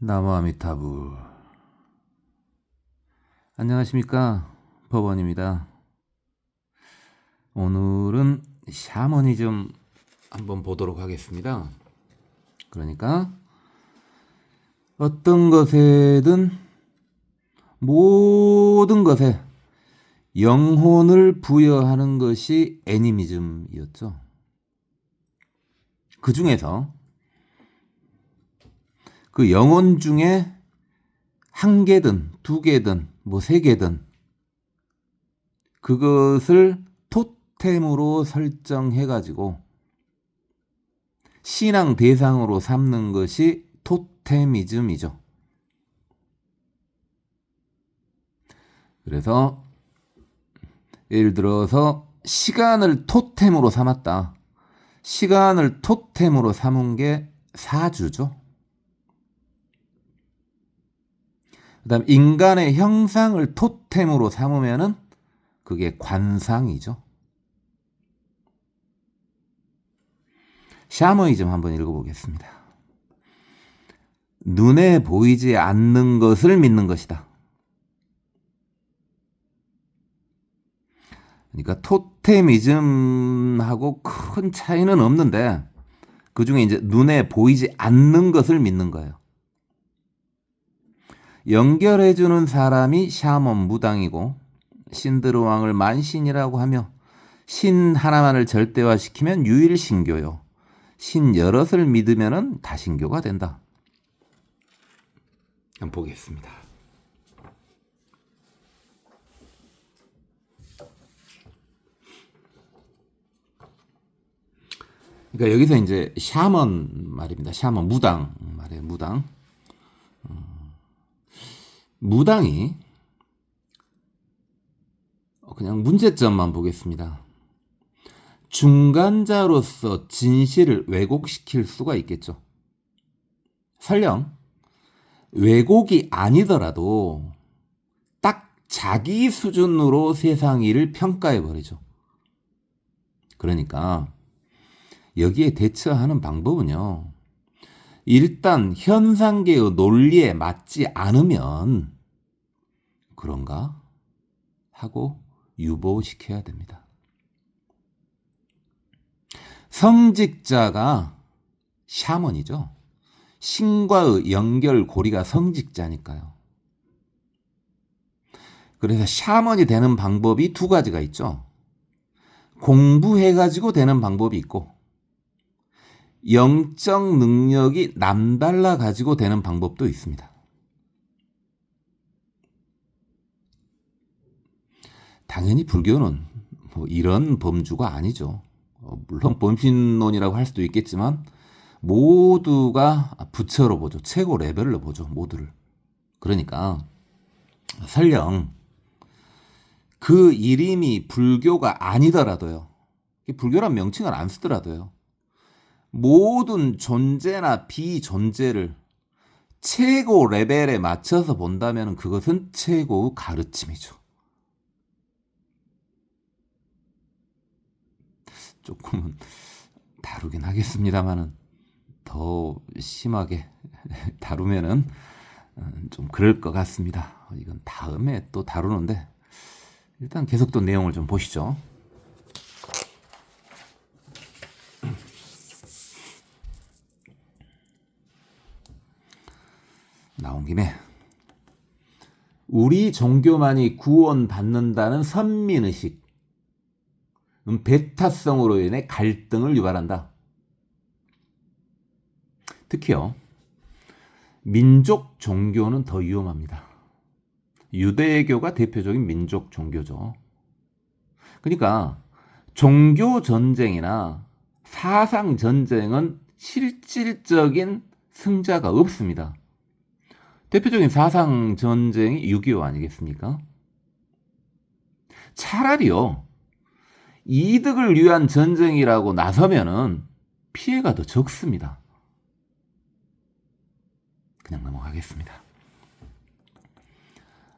나무아미타불. 안녕하십니까, 법원입니다. 오늘은 샤머니즘 한번 보도록 하겠습니다. 그러니까 어떤 것에든 모든 것에 영혼을 부여하는 것이 애니미즘이었죠. 그 중에서 그 영혼 중에 한 개든 두 개든 뭐 세 개든 그것을 토템으로 설정해가지고 신앙 대상으로 삼는 것이 토테미즘이죠. 그래서 예를 들어서 시간을 토템으로 삼았다. 시간을 토템으로 삼은 게 사주죠. 그 다음 인간의 형상을 토템으로 삼으면은 그게 관상이죠. 샤머니즘 한번 읽어보겠습니다. 눈에 보이지 않는 것을 믿는 것이다. 그러니까 토테미즘하고 큰 차이는 없는데 그 중에 이제 눈에 보이지 않는 것을 믿는 거예요. 연결해주는 사람이 샤먼 무당이고 신드로 왕을 만신이라고 하며 신 하나만을 절대화시키면 유일신교요. 신 여럿을 믿으면 다신교가 된다. 한번 보겠습니다. 그러니까 여기서 이제 샤먼 말입니다. 샤먼 무당 말이에요. 무당. 무당이 그냥 문제점만 보겠습니다. 중간자로서 진실을 왜곡시킬 수가 있겠죠. 설령 왜곡이 아니더라도 딱 자기 수준으로 세상 일을 평가해버리죠. 그러니까 여기에 대처하는 방법은요. 일단 현상계의 논리에 맞지 않으면 그런가 하고 유보시켜야 됩니다. 성직자가 샤먼이죠. 신과의 연결고리가 성직자니까요. 그래서 샤먼이 되는 방법이 두 가지가 있죠. 공부해가지고 되는 방법이 있고 영적 능력이 남달라 가지고 되는 방법도 있습니다. 당연히 불교는 뭐 이런 범주가 아니죠. 물론 범신론이라고 할 수도 있겠지만 모두가 부처로 보죠. 최고 레벨로 보죠. 모두를. 그러니까 설령 그 이름이 불교가 아니더라도요. 불교란 명칭을 안 쓰더라도요. 모든 존재나 비존재를 최고 레벨에 맞춰서 본다면 그것은 최고의 가르침이죠. 조금은 다루긴 하겠습니다만은 더 심하게 다루면은 좀 그럴 것 같습니다. 이건 다음에 또 다루는데 일단 계속 또 내용을 좀 보시죠. 나온 김에 우리 종교만이 구원받는다는 선민의식 배타성으로 인해 갈등을 유발한다. 특히요. 민족 종교는 더 위험합니다. 유대교가 대표적인 민족 종교죠. 그러니까 종교 전쟁이나 사상 전쟁은 실질적인 승자가 없습니다. 대표적인 사상 전쟁이 6.25 아니겠습니까? 차라리요. 이득을 위한 전쟁이라고 나서면은 피해가 더 적습니다. 그냥 넘어가겠습니다.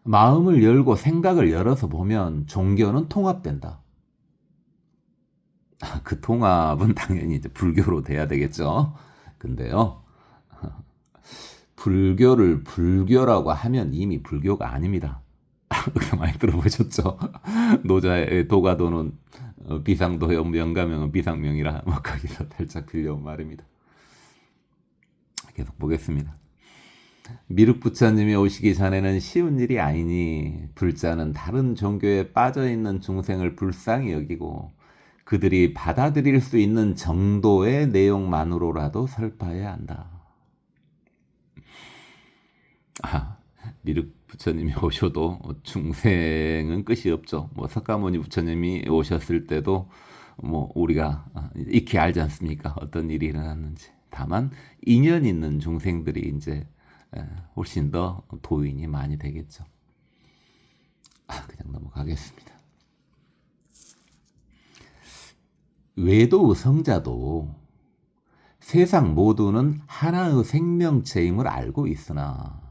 마음을 열고 생각을 열어서 보면 종교는 통합된다. 그 통합은 당연히 이제 불교로 돼야 되겠죠. 근데요. 불교를 불교라고 하면 이미 불교가 아닙니다. 그거 많이 들어보셨죠? 노자의 도가도는 비상도요, 명가명은 비상명이라 뭐 거기서 살짝 빌려온 말입니다. 계속 보겠습니다. 미륵부처님이 오시기 전에는 쉬운 일이 아니니 불자는 다른 종교에 빠져있는 중생을 불쌍히 여기고 그들이 받아들일 수 있는 정도의 내용만으로라도 설파해야 한다. 미륵 부처님이 오셔도 중생은 끝이 없죠. 뭐 석가모니 부처님이 오셨을 때도 뭐 우리가 익히 알지 않습니까? 어떤 일이 일어났는지. 다만 인연 있는 중생들이 이제 훨씬 더 도인이 많이 되겠죠. 그냥 넘어가겠습니다. 외도의 성자도 세상 모두는 하나의 생명체임을 알고 있으나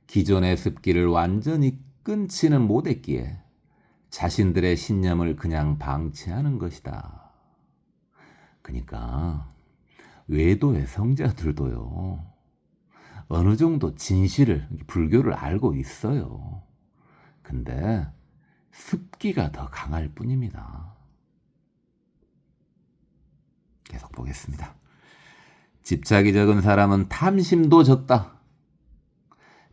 기존의 습기를 완전히 끊지는 못했기에 자신들의 신념을 그냥 방치하는 것이다. 그러니까 외도의 성자들도요, 어느 정도 진실을, 불교를 알고 있어요. 근데 습기가 더 강할 뿐입니다. 계속 보겠습니다. 집착이 적은 사람은 탐심도 적다.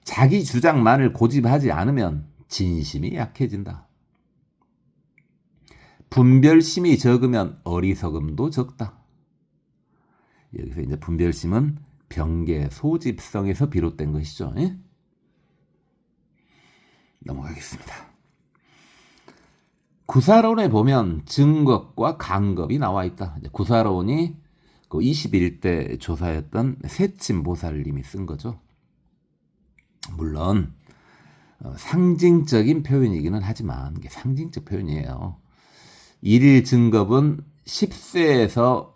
자기 주장만을 고집하지 않으면 진심이 약해진다. 분별심이 적으면 어리석음도 적다. 여기서 이제 분별심은 병계 소집성에서 비롯된 것이죠. 예? 넘어가겠습니다. 구사론에 보면 증겁과 간겁이 나와 있다. 구사론이 그 21대 조사였던 세침보살님이 쓴 거죠. 물론 상징적인 표현이기는 하지만 이게 상징적 표현이에요. 일일 증겁은 10세에서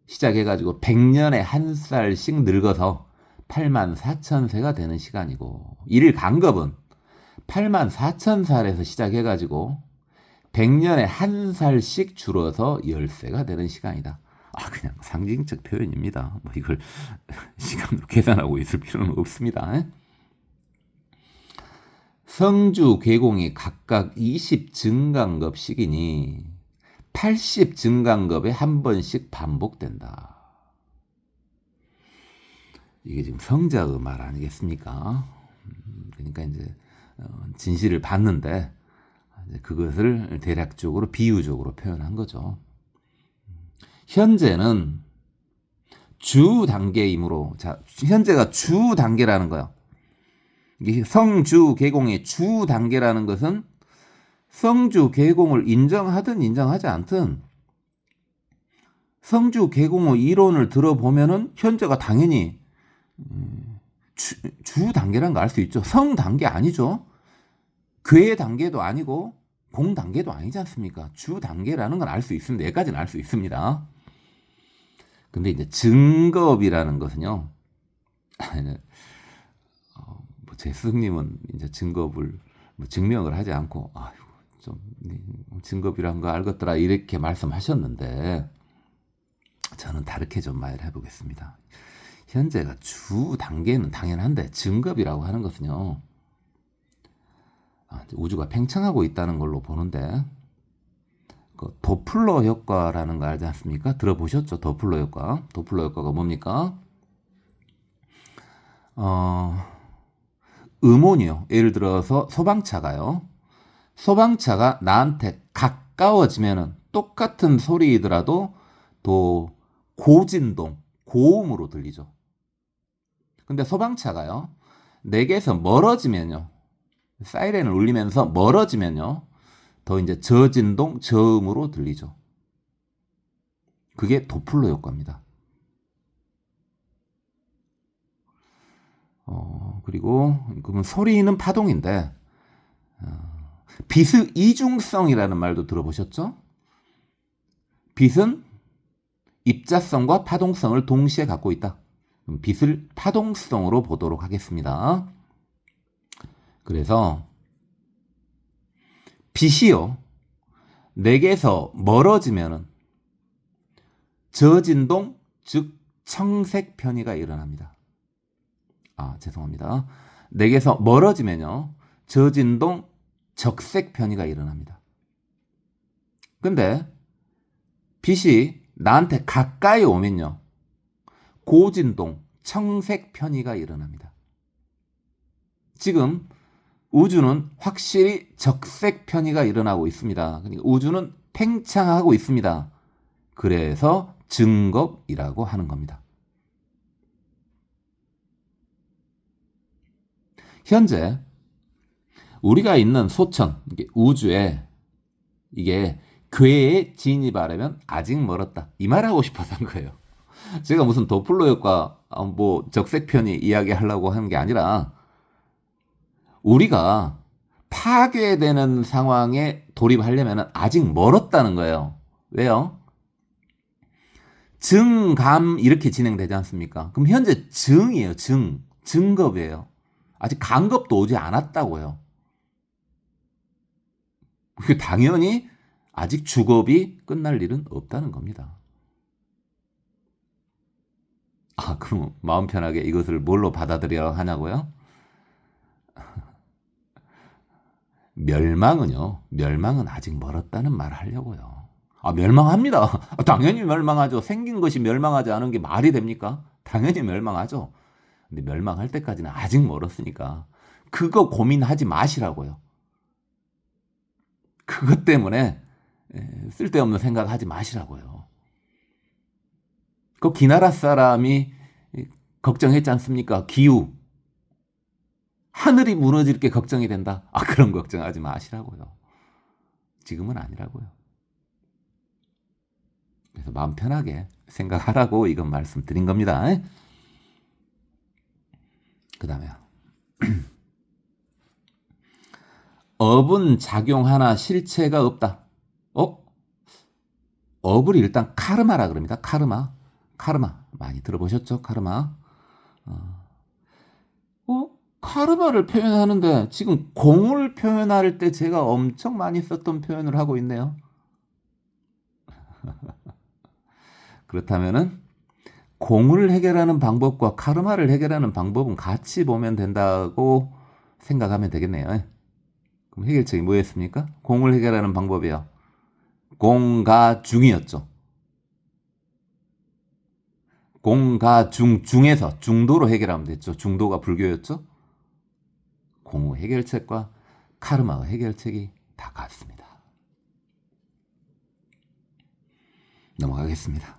시작해가지고 100년에 한 살씩 늙어서 84,000세가 되는 시간이고, 일일 간겁은 84,000살에서 시작해가지고 100년에 한 살씩 줄어서 10세가 되는 시간이다. 그냥 상징적 표현입니다. 뭐 이걸 시간으로 계산하고 있을 필요는 없습니다. 성주 괴공이 각각 20증강급씩이니 80증강급에 한 번씩 반복된다. 이게 지금 성자의 말 아니겠습니까? 그러니까 이제 진실을 봤는데 그것을 대략적으로 비유적으로 표현한 거죠. 현재는 주 단계이므로, 자, 현재가 주 단계라는 거예요. 성주 계공의 주 단계라는 것은 성주 계공을 인정하든 인정하지 않든 성주 계공의 이론을 들어보면은 현재가 당연히 주 단계라는 거 알 수 있죠. 성 단계 아니죠. 괴 단계도 아니고 공 단계도 아니지 않습니까? 주 단계라는 건 알 수 있습니다. 여기까지는 알 수 있습니다. 근데 이제 증겁이라는 것은요, 제 스승님은 이제 증겁을 증명을 하지 않고 좀 증겁이란 거 알겠더라 이렇게 말씀하셨는데, 저는 다르게 좀 말을 해보겠습니다. 현재가 주 단계는 당연한데 증겁이라고 하는 것은요, 우주가 팽창하고 있다는 걸로 보는데, 그 도플러 효과라는 거 알지 않습니까? 들어보셨죠? 도플러 효과. 도플러 효과가 뭡니까? 음온이요. 예를 들어서 소방차가요. 소방차가 나한테 가까워지면은 똑같은 소리이더라도 또 고진동, 고음으로 들리죠. 근데 소방차가요, 내게서 멀어지면요, 사이렌을 울리면서 멀어지면요, 더 이제 저진동, 저음으로 들리죠. 그게 도플러 효과입니다. 그리고 그러면 소리는 파동인데, 빛의 이중성이라는 말도 들어보셨죠? 빛은 입자성과 파동성을 동시에 갖고 있다. 빛을 파동성으로 보도록 하겠습니다. 그래서 빛이요, 내게서 멀어지면은 저진동, 즉 청색 편의가 일어납니다. 죄송합니다. 내게서 멀어지면요. 저진동 적색 편의가 일어납니다. 근데 빛이 나한테 가까이 오면요. 고진동 청색 편의가 일어납니다. 지금 우주는 확실히 적색 편의가 일어나고 있습니다. 그러니까 우주는 팽창하고 있습니다. 그래서 증겁이라고 하는 겁니다. 현재 우리가 있는 소천, 우주에 이게 궤에 진입하려면 아직 멀었다. 이 말하고 싶어서 한 거예요. 제가 무슨 도플러 효과, 뭐 적색 편의 이야기하려고 하는 게 아니라 우리가 파괴되는 상황에 돌입하려면 아직 멀었다는 거예요. 왜요? 증감 이렇게 진행되지 않습니까? 그럼 현재 증이에요. 증겁이에요. 아직 간겁도 오지 않았다고요. 당연히 아직 주겁이 끝날 일은 없다는 겁니다. 그럼 마음 편하게 이것을 뭘로 받아들여야 하냐고요? 멸망은 아직 멀었다는 말을 하려고요. 멸망합니다. 당연히 멸망하죠. 생긴 것이 멸망하지 않은 게 말이 됩니까? 당연히 멸망하죠. 근데 멸망할 때까지는 아직 멀었으니까 그거 고민하지 마시라고요. 그것 때문에 쓸데없는 생각하지 마시라고요. 그 기나라 사람이 걱정했지 않습니까? 기후. 하늘이 무너질 게 걱정이 된다. 그런 걱정하지 마시라고요. 지금은 아니라고요. 그래서 마음 편하게 생각하라고 이건 말씀드린 겁니다. 그 다음에 업은 작용하나 실체가 없다. 업을 일단 카르마라 그럽니다. 카르마 많이 들어보셨죠? 카르마. 카르마를 표현하는데 지금 공을 표현할 때 제가 엄청 많이 썼던 표현을 하고 있네요. 그렇다면은 공을 해결하는 방법과 카르마를 해결하는 방법은 같이 보면 된다고 생각하면 되겠네요. 그럼 해결책이 뭐였습니까? 공을 해결하는 방법이요. 공가중이었죠. 중에서 중도로 해결하면 됐죠. 중도가 불교였죠. 공의 해결책과 카르마의 해결책이 다 같습니다. 넘어가겠습니다.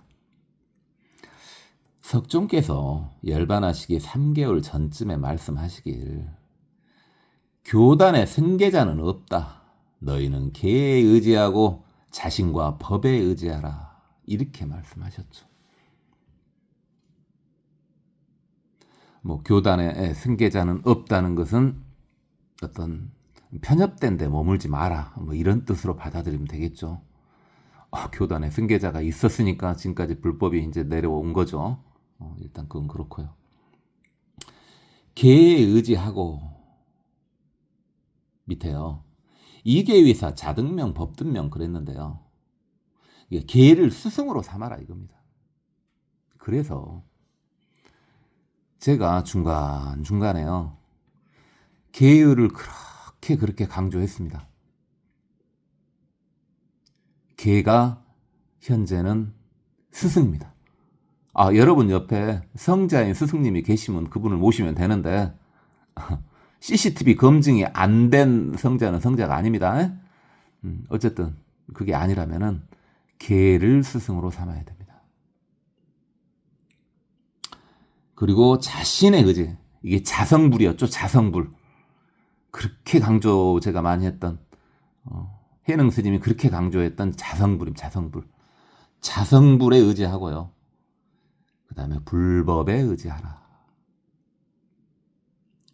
석종께서 열반하시기 3개월 전쯤에 말씀하시길 교단의 승계자는 없다. 너희는 계에 의지하고 자신과 법에 의지하라. 이렇게 말씀하셨죠. 교단의 승계자는 없다는 것은 어떤 편협된 데 머물지 마라. 이런 뜻으로 받아들이면 되겠죠. 교단의 승계자가 있었으니까 지금까지 불법이 이제 내려온 거죠. 일단 그건 그렇고요. 계에 의지하고 밑에요. 이계위사 자등명 법등명 그랬는데요. 계를 스승으로 삼아라 이겁니다. 그래서 제가 중간중간에요. 계율을 그렇게 강조했습니다. 계가 현재는 스승입니다. 여러분 옆에 성자인 스승님이 계시면 그분을 모시면 되는데 CCTV 검증이 안 된 성자는 성자가 아닙니다. 어쨌든 그게 아니라면은 계를 스승으로 삼아야 됩니다. 그리고 자신의 의지, 이게 자성불이었죠. 자성불. 그렇게 강조 제가 많이 했던 해능 스님이 그렇게 강조했던 자성불입니다. 자성불. 자성불에 의지하고요. 그 다음에 불법에 의지하라.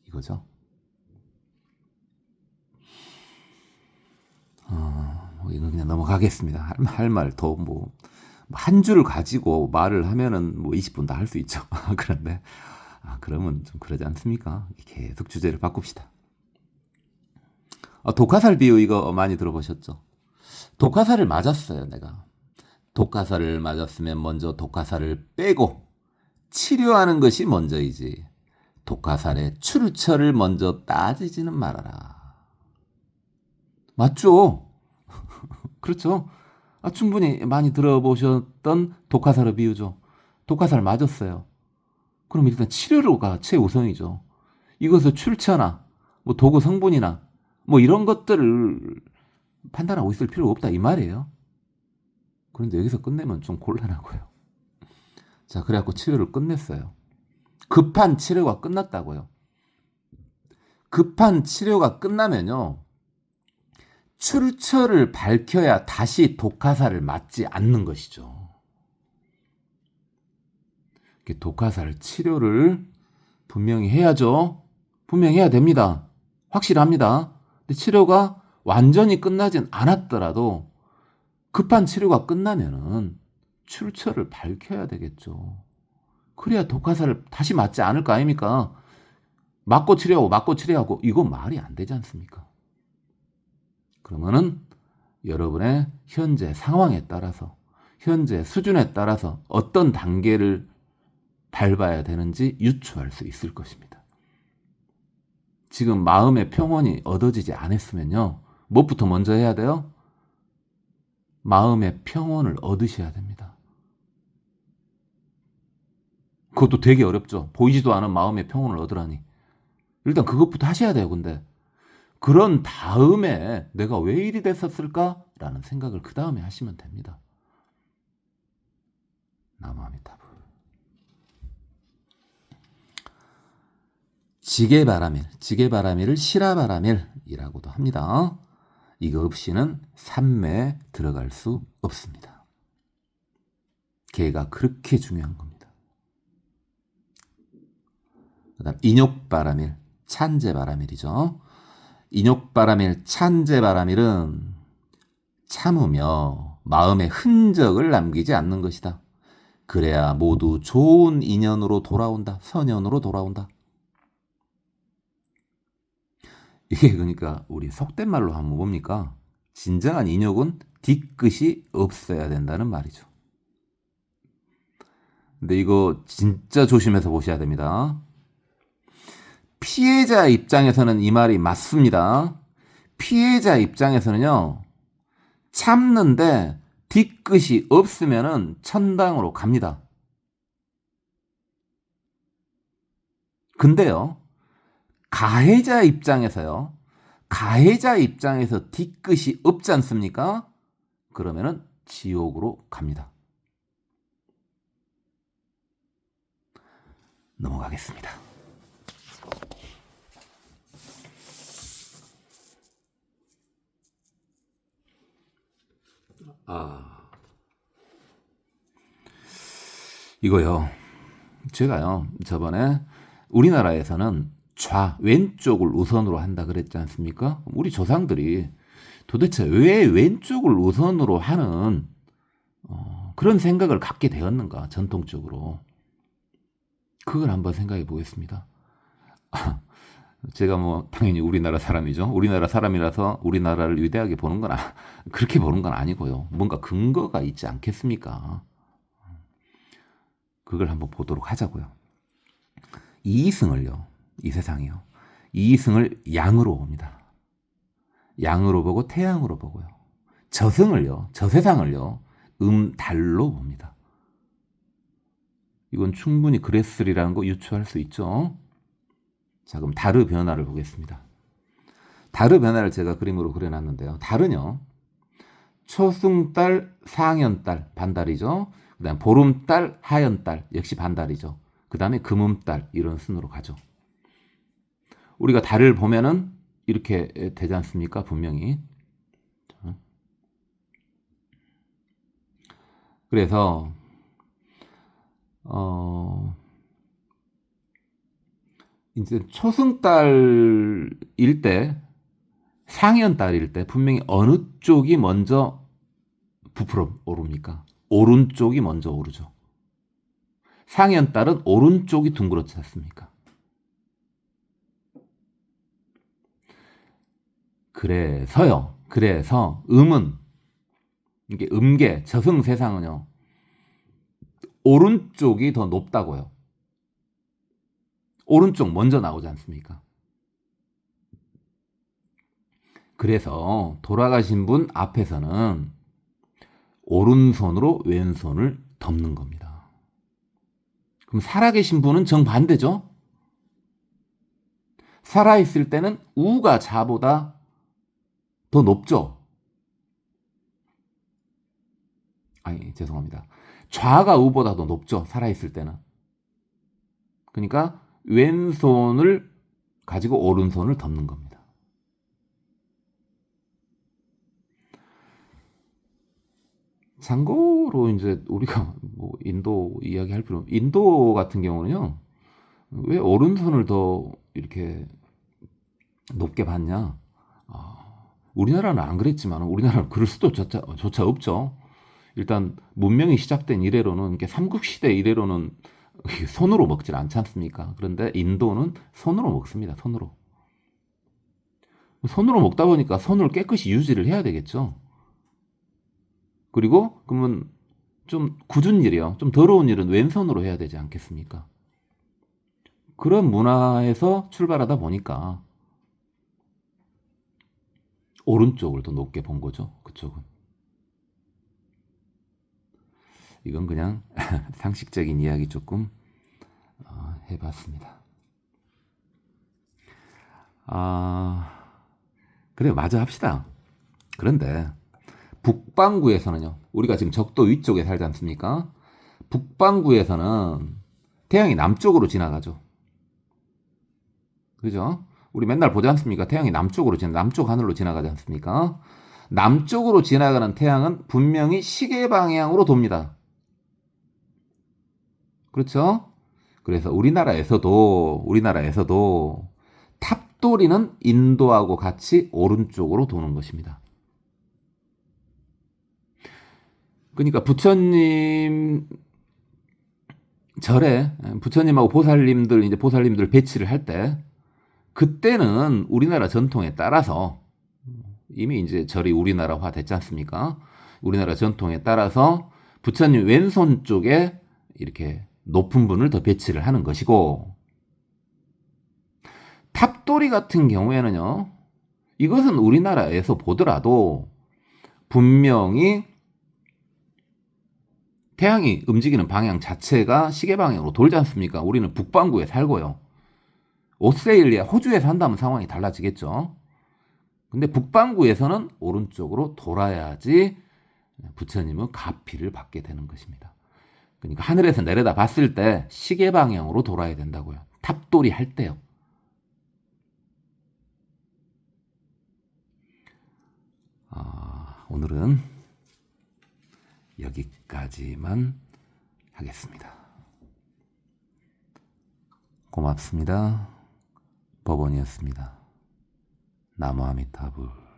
이거죠. 이거 그냥 넘어가겠습니다. 할 말 더 한 줄 가지고 말을 하면은 20분 다 할 수 있죠. 그런데 그러면 좀 그러지 않습니까? 계속 주제를 바꿉시다. 독화살 비유 이거 많이 들어보셨죠? 독화살을 맞았어요, 내가. 독화살을 맞았으면 먼저 독화살을 빼고 치료하는 것이 먼저이지. 독화살의 출처를 먼저 따지지는 말아라. 맞죠? 그렇죠? 충분히 많이 들어보셨던 독화살의 비유죠. 독화살 맞았어요. 그럼 일단 치료가 최우선이죠. 이것의 출처나 뭐 도구 성분이나 뭐 이런 것들을 판단하고 있을 필요가 없다 이 말이에요. 그런데 여기서 끝내면 좀 곤란하고요. 자, 그래갖고 치료를 끝냈어요. 급한 치료가 끝났다고요. 급한 치료가 끝나면요. 출처를 밝혀야 다시 독화살을 맞지 않는 것이죠. 독화살 치료를 분명히 해야죠. 분명히 해야 됩니다. 확실합니다. 근데 치료가 완전히 끝나진 않았더라도 급한 치료가 끝나면은 출처를 밝혀야 되겠죠. 그래야 독화살을 다시 맞지 않을 거 아닙니까? 맞고 치료하고 이거 말이 안 되지 않습니까? 그러면은 여러분의 현재 상황에 따라서 현재 수준에 따라서 어떤 단계를 밟아야 되는지 유추할 수 있을 것입니다. 지금 마음의 평온이 얻어지지 않았으면요. 무엇부터 먼저 해야 돼요? 마음의 평온을 얻으셔야 됩니다. 그것도 되게 어렵죠. 보이지도 않은 마음의 평온을 얻으라니. 일단 그것부터 하셔야 돼요. 근데 그런 다음에 내가 왜 이리 됐었을까라는 생각을 그 다음에 하시면 됩니다. 나무아미타불. 지게바라밀을 시라바라밀이라고도 합니다. 이거 없이는 산매에 들어갈 수 없습니다. 개가 그렇게 중요한 겁니다. 그 다음 인욕바라밀, 찬제바라밀이죠. 인욕바라밀, 찬제바라밀은 참으며 마음의 흔적을 남기지 않는 것이다. 그래야 모두 좋은 인연으로 돌아온다. 선연으로 돌아온다. 이게 그러니까 우리 속된 말로 하면 뭡니까? 진정한 인욕은 뒤끝이 없어야 된다는 말이죠. 근데 이거 진짜 조심해서 보셔야 됩니다. 피해자 입장에서는 이 말이 맞습니다. 피해자 입장에서는요. 참는데 뒤끝이 없으면은 천당으로 갑니다. 근데요. 가해자 입장에서요. 가해자 입장에서 뒤끝이 없지 않습니까? 그러면은 지옥으로 갑니다. 넘어가겠습니다. 이거요. 제가요. 저번에 우리나라에서는 왼쪽을 우선으로 한다 그랬지 않습니까? 우리 조상들이 도대체 왜 왼쪽을 우선으로 하는 그런 생각을 갖게 되었는가 전통적으로. 그걸 한번 생각해 보겠습니다. 제가 뭐 당연히 우리나라 사람이죠. 우리나라 사람이라서 우리나라를 위대하게 보는 건 그렇게 보는 건 아니고요. 뭔가 근거가 있지 않겠습니까? 그걸 한번 보도록 하자고요. 이승을요. 이 세상이요. 이승을 양으로 봅니다. 양으로 보고 태양으로 보고요. 저승을요. 저 세상을요. 달로 봅니다. 이건 충분히 그랬으리라는 거 유추할 수 있죠. 자, 그럼 달의 변화를 보겠습니다. 달의 변화를 제가 그림으로 그려놨는데요. 달은요. 초승달, 상현달, 반달이죠. 그 다음 보름달, 하현달, 역시 반달이죠. 그 다음에 금음달, 이런 순으로 가죠. 우리가 달을 보면은 이렇게 되지 않습니까? 분명히. 그래서 이제 초승달일 때, 상현달일 때 분명히 어느 쪽이 먼저 부풀어 오릅니까? 오른쪽이 먼저 오르죠. 상현달은 오른쪽이 둥그렇지 않습니까? 그래서 이게 음계, 저승 세상은요, 오른쪽이 더 높다고요. 오른쪽 먼저 나오지 않습니까? 그래서 돌아가신 분 앞에서는 오른손으로 왼손을 덮는 겁니다. 그럼 살아계신 분은 정반대죠? 살아있을 때는 우가 좌보다 더 높죠? 아니, 죄송합니다. 좌가 우보다 더 높죠? 살아있을 때는. 그러니까 왼손을 가지고 오른손을 덮는 겁니다. 참고로 이제 우리가 뭐 인도 이야기할 필요 없고, 인도 같은 경우는요, 왜 오른손을 더 이렇게 높게 봤냐? 우리나라는 안 그랬지만 우리나라는 그럴 수도 조차 없죠. 일단 문명이 시작된 이래로는, 이렇게 삼국시대 이래로는 손으로 먹질 않지 않습니까? 그런데 인도는 손으로 먹습니다. 손으로. 손으로 먹다 보니까 손을 깨끗이 유지를 해야 되겠죠. 그리고 그러면 좀 굳은 일이요, 좀 더러운 일은 왼손으로 해야 되지 않겠습니까? 그런 문화에서 출발하다 보니까 오른쪽을 더 높게 본 거죠. 그쪽은. 이건 그냥 상식적인 이야기 조금 해봤습니다. 그래, 마저 합시다. 그런데 북반구에서는요, 우리가 지금 적도 위쪽에 살지 않습니까? 북반구에서는 태양이 남쪽으로 지나가죠. 그죠? 우리 맨날 보지 않습니까? 태양이 남쪽 하늘로 지나가지 않습니까? 남쪽으로 지나가는 태양은 분명히 시계 방향으로 돕니다. 그렇죠? 그래서 우리나라에서도 탑도리는 인도하고 같이 오른쪽으로 도는 것입니다. 그러니까 부처님 절에 부처님하고 보살님들 배치를 할 때, 그때는 우리나라 전통에 따라서, 이미 이제 절이 우리나라화 됐지 않습니까? 우리나라 전통에 따라서 부처님 왼손 쪽에 이렇게 높은 분을 더 배치를 하는 것이고, 탑도리 같은 경우에는요, 이것은 우리나라에서 보더라도 분명히 태양이 움직이는 방향 자체가 시계 방향으로 돌지 않습니까? 우리는 북반구에 살고요. 오스트레일리아, 호주에 산다면 상황이 달라지겠죠. 근데 북반구에서는 오른쪽으로 돌아야지 부처님은 가피를 받게 되는 것입니다. 그러니까 하늘에서 내려다 봤을 때 시계 방향으로 돌아야 된다고요. 탑돌이 할 때요. 오늘은 여기까지만 하겠습니다. 고맙습니다. 법원이었습니다. 나무 아미타불.